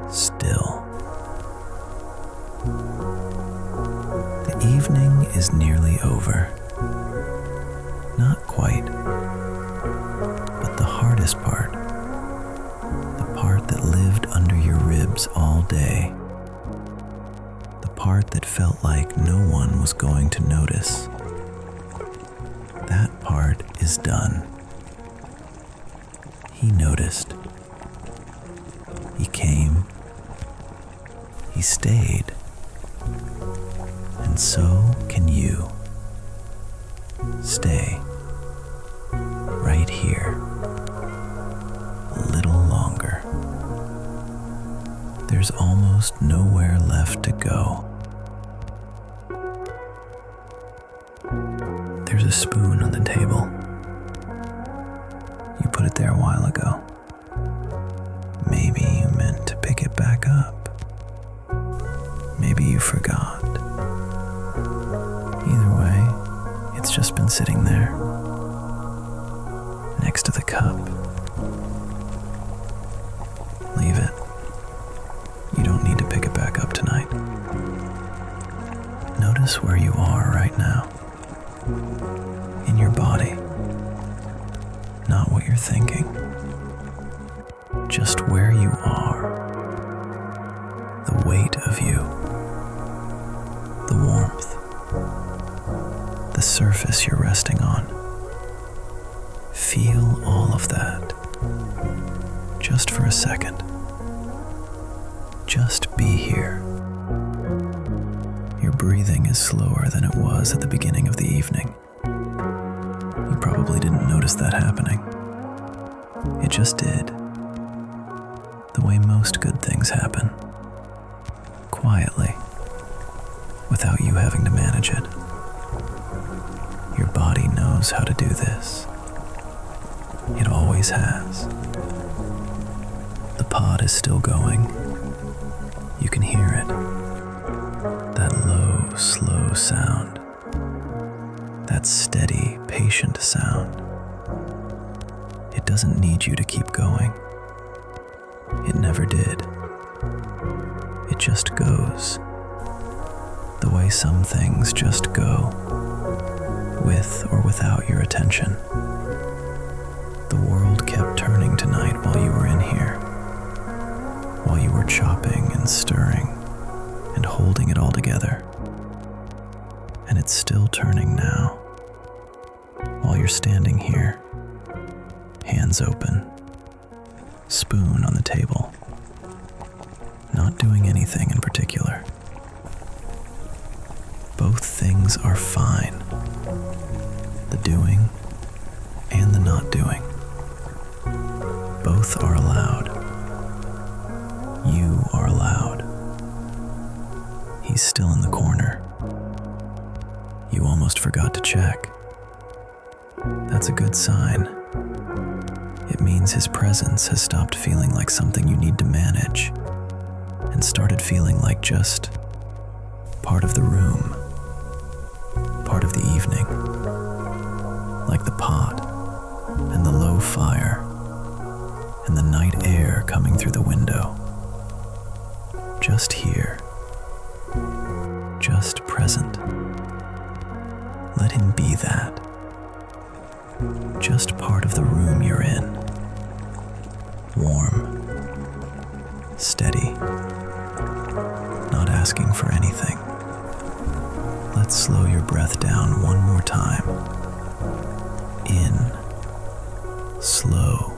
still. The evening is nearly over. Not quite, but the hardest part, the part that lived under your ribs all day, the part that felt like no one was going to notice, that part is done. He noticed. He came. He stayed. And so can you. Stay right here a little longer. There's almost nowhere left to go. There's a spoon on the table. You put it there a while ago. Maybe you meant to pick it back up. Maybe you forgot. Either way, it's just been sitting there, next to the cup. Leave it. You don't need to pick it back up tonight. Notice where you are right now. In your body. Not what you're thinking. Just where you are. The weight of you. The warmth. The surface you're resting on. Feel all of that. Just for a second. Just be here. Your breathing is slower than it was at the beginning of the evening. You probably didn't notice that happening. It just did. The way most good things happen. Quietly. Without you having to manage it. Your body knows knows how to do this. It always has. The pod is still going. You can hear it. That low, slow sound. That steady, patient sound. It doesn't need you to keep going. It never did. It just goes. The way some things just go, with or without your attention. The world kept turning tonight while you were in here, while you were chopping and stirring and holding it all together. And it's still turning now, while you're standing here, hands open, spoon on the table, not doing anything in particular. Both things are fine, the doing and the not doing. Both are allowed. You are allowed. He's still in the corner. You almost forgot to check. That's a good sign. It means his presence has stopped feeling like something you need to manage and started feeling like just part of the room, part of the evening, like the pot and the low fire and the night air coming through the window. Just here, just present. Let him be that. Just part of the room you're in. Warm, steady, not asking for anything. Let's slow your breath down one more time. In, slow.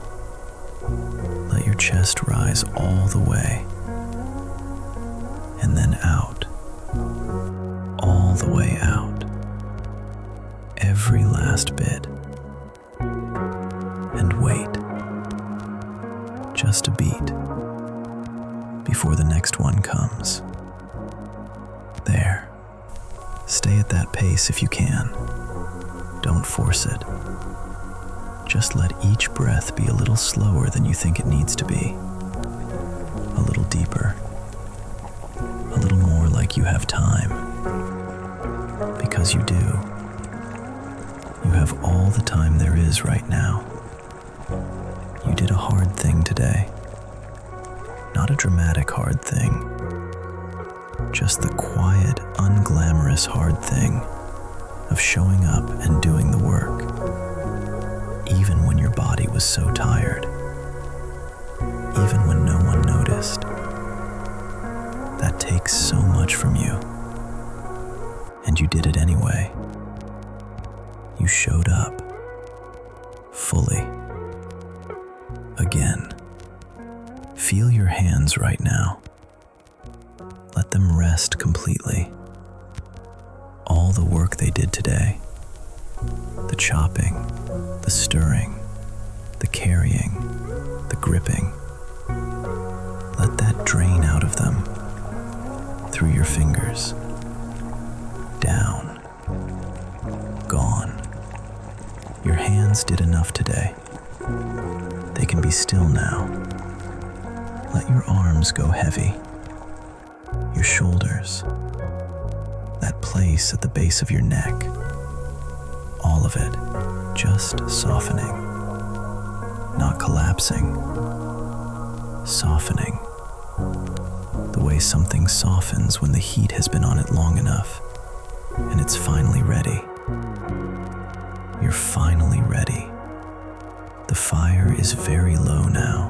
Let your chest rise all the way. And then out. All the way out. Every last bit. And wait. Just a beat. Before the next one comes. There. Stay at that pace if you can. Don't force it. Just let each breath be a little slower than you think it needs to be. A little deeper. A little more like you have time. Because you do. You have all the time there is right now. You did a hard thing today. Not a dramatic hard thing. Just the quiet, unglamorous hard thing of showing up and doing the work, even when your body was so tired, even when no one noticed. That takes so much from you, and you did it anyway. You showed up, fully. Again, feel your hands right now. Let them rest completely. All the work they did today, the chopping, the stirring, the carrying, the gripping, let that drain out of them, through your fingers, down, gone. Your hands did enough today. They can be still now. Let your arms go heavy. Your shoulders, that place at the base of your neck, all of it just softening, not collapsing, softening, the way something softens when the heat has been on it long enough and it's finally ready. You're finally ready. The fire is very low now.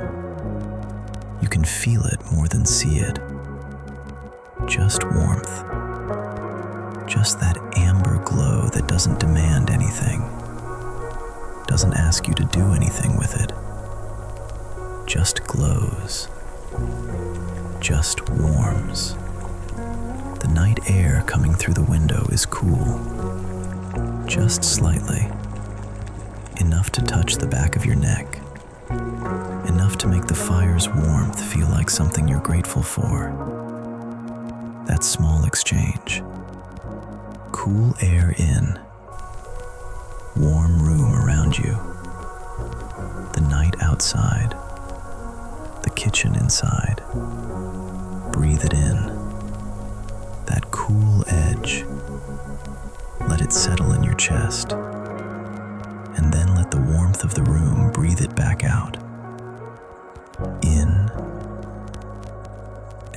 You can feel it more than see it. Just warmth. Just that amber glow that doesn't demand anything. Doesn't ask you to do anything with it. Just glows. Just warms. The night air coming through the window is cool. Just slightly. Enough to touch the back of your neck. Enough to make the fire's warmth feel like something you're grateful for. That small exchange. Cool air in. warm room around you, the night outside, the kitchen inside. Breathe it in, that cool edge. Let it settle in your chest, and then let the warmth of the room breathe it back out. In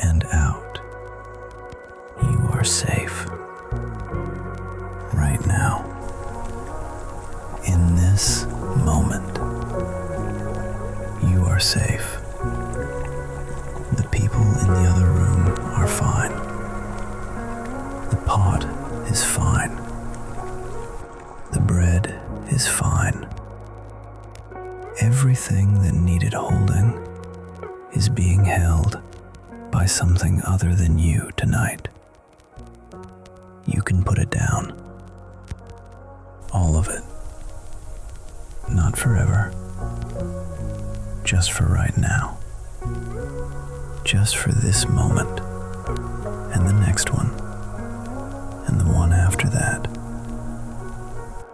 and out. You are safe. Right now. In this moment. You are safe. The people in the other room are fine. The pot is fine. The bread is fine. Everything that needed holding is being held by something other than you tonight. You can put it down. All of it. Not forever. Just for right now. Just for this moment. And the next one. And the one after that.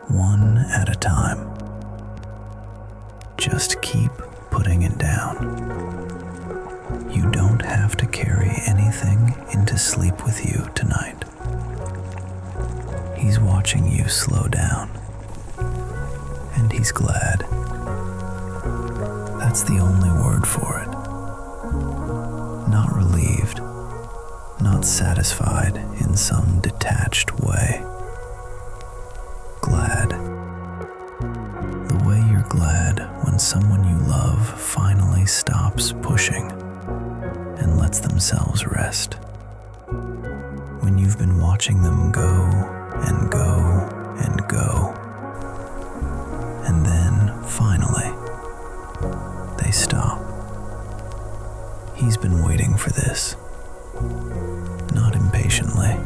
One at a time. Just keep putting it down. You don't have to carry anything into sleep with you tonight. He's watching you slow down. And he's glad. That's the only word for it. Not relieved, not satisfied in some detached way. Glad. The way you're glad when someone you love finally stops pushing and lets themselves rest. When you've been watching them go and go and go, and then finally they stop. He's been waiting for this, not impatiently,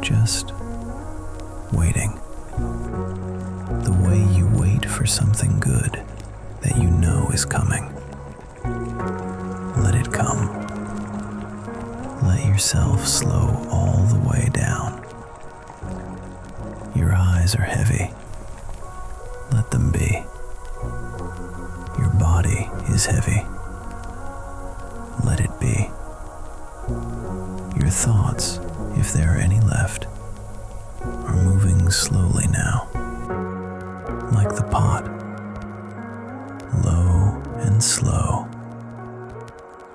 just waiting. The way you wait for something good that you know is coming. Let it come. Let yourself slow all the way down. Your eyes are heavy. Let them be. Your body is heavy. Let it be. Your thoughts, if there are any left, are moving slowly now, like the pot, low and slow,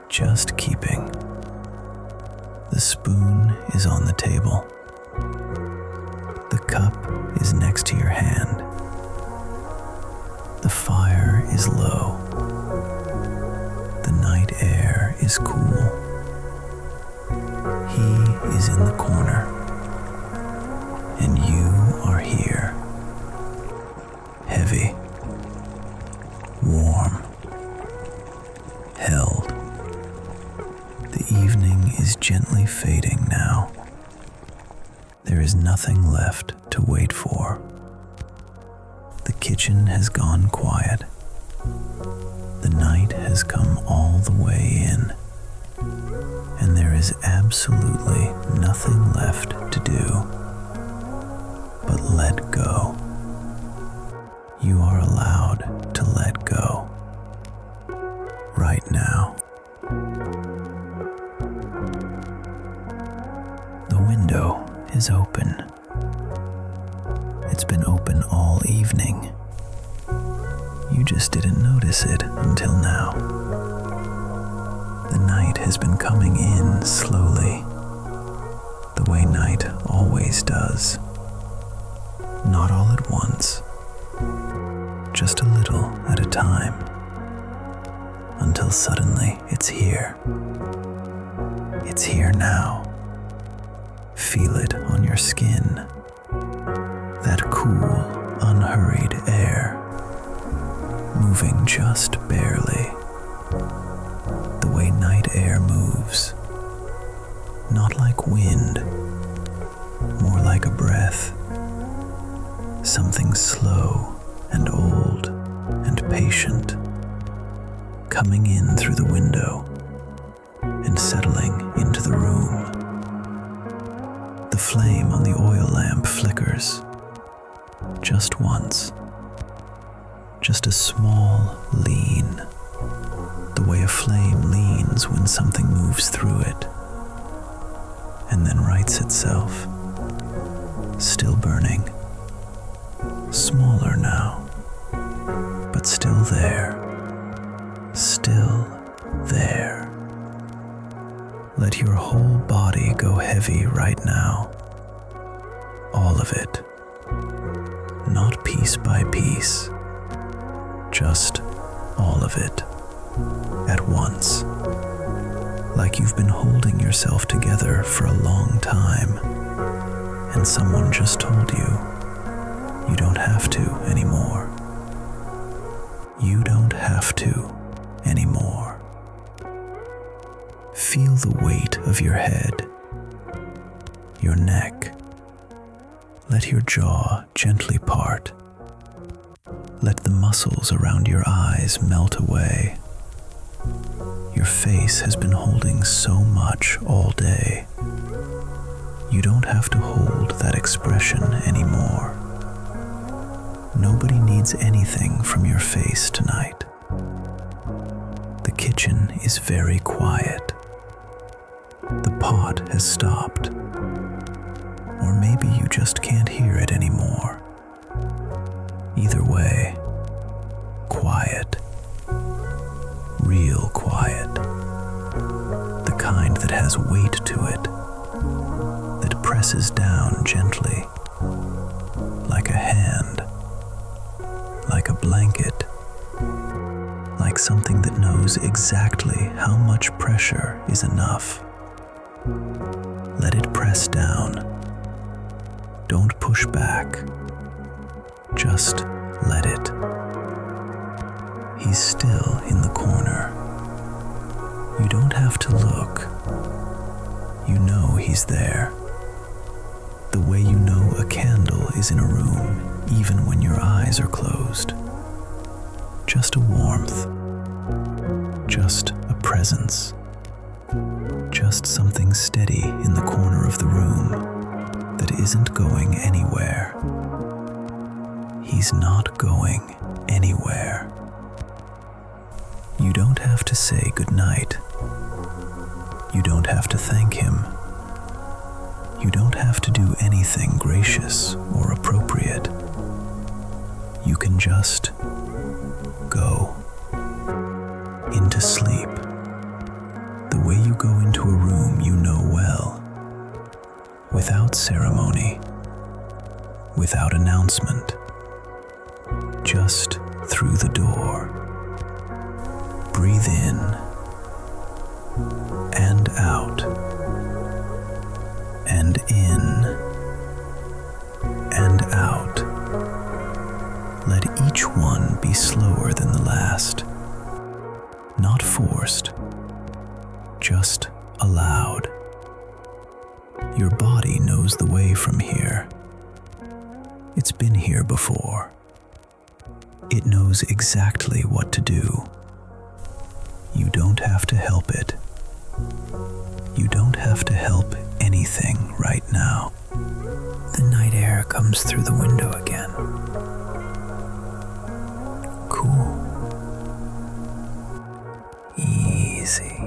just keeping. The spoon is on the table. The cup is next to your hand. The fire is low. The night air is cool. He is in the corner, and you are here. Heavy, warm, held. The evening is gently fading now. There is nothing left to wait for. The kitchen has gone quiet. The night has come all the way in, and there is absolutely nothing left to do but let go. You are allowed to let go right now. The window is open. It's been open all evening. You just didn't notice it until now. The night has been coming in slowly, the way night always does. Not all at once, just a little at a time, until suddenly it's here. It's here now. Feel it on your skin. That cool, unhurried air, moving just barely. The way night air moves, not like wind, more like a breath. Something slow and old and patient, coming in through the window and settling into the room. The flame on the oil lamp flickers, just flame leans when something moves through it, and then rights itself, still burning, smaller now, but still there, still there. Let your whole body go heavy right now, all of it, not piece by piece, just all of it at once, like you've been holding yourself together for a long time, and someone just told you you don't have to anymore. You don't have to anymore. Feel the weight of your head, your neck. Let your jaw gently part. Let the muscles around your eyes melt away. Your face has been holding so much all day. You don't have to hold that expression anymore. Nobody needs anything from your face tonight. The kitchen is very quiet. The pot has stopped. Or maybe you just can't hear it anymore. Either way, quiet. Real quiet. The kind that has weight to it, that presses down gently, like a hand, like a blanket, like something that knows exactly how much pressure is enough. Let it press down. Don't push back. Just let it. He's still in the corner. You don't have to look. You know he's there. The way you know a candle is in a room, even when your eyes are closed. Just a warmth. Just a presence. Just something steady in the corner of the room that isn't going anywhere. He's not going anywhere. You don't have to say goodnight. You don't have to thank him. You don't have to do anything gracious or appropriate. You can just go into sleep, the way you go into a room you know well, without ceremony, without announcement, just through the door. Breathe in and out, and in and out. Let each one be slower than the last, not forced, just allowed. Your body knows the way from here. It's been here before. It knows exactly what to do. You don't have to help it. You don't have to help anything right now. The night air comes through the window again. Cool. Easy.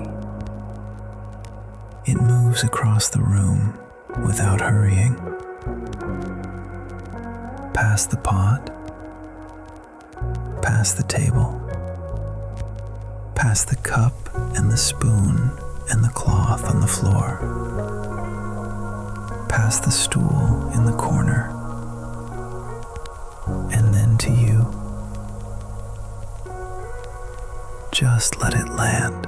It moves across the room without hurrying. Past the pot, past the table, past the cup and the spoon and the cloth on the floor, past the stool in the corner, and then to you. Just let it land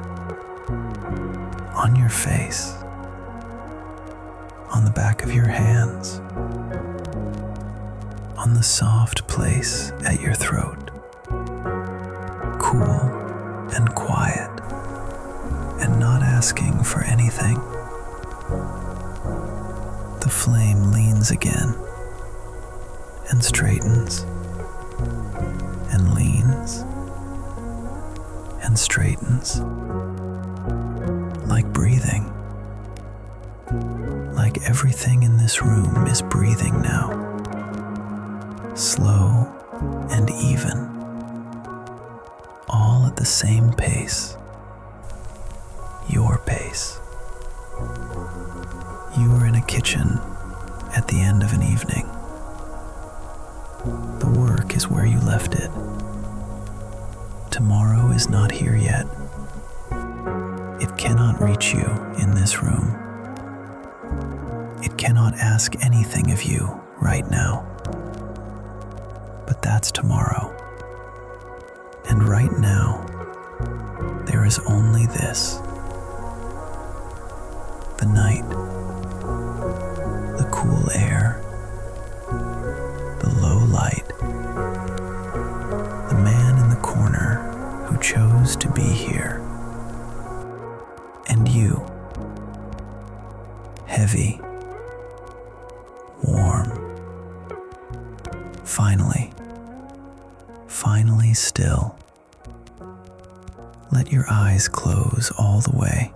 on your face, on the back of your hands, on the soft place at your throat, cool and quiet, and not asking for anything. The flame leans again, and straightens, and leans, and straightens, like breathing. Like everything in this room is breathing now, slow and even, all at the same pace. your pace. You are in a kitchen at the end of an evening. The work is where you left it. Tomorrow is not here yet. It cannot reach you in this room. It cannot ask anything of you right now. But that's tomorrow. And right now, there is only this. The night, the cool air, the low light, the man in the corner who chose to be here, and you, heavy, warm, finally still. Let your eyes close all the way,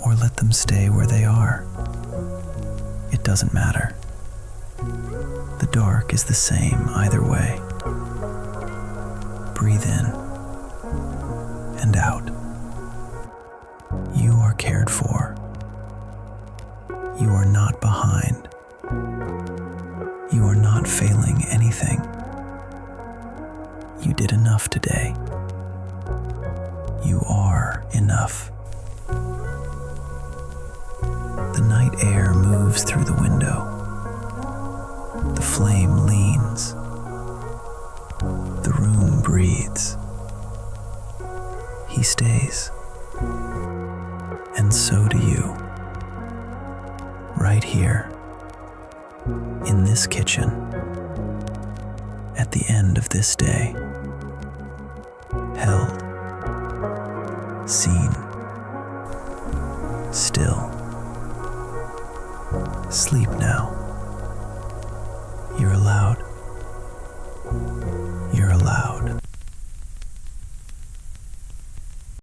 or let them stay where they are. It doesn't matter. The dark is the same either way. Breathe in and out. You are cared for. You are not behind. You are not failing anything. You did enough today. You are enough. The night air moves through the window. The flame leans. The room breathes. He stays. And so do you. Right here, in this kitchen, at the end of this day. Held, seen, still. Sleep now.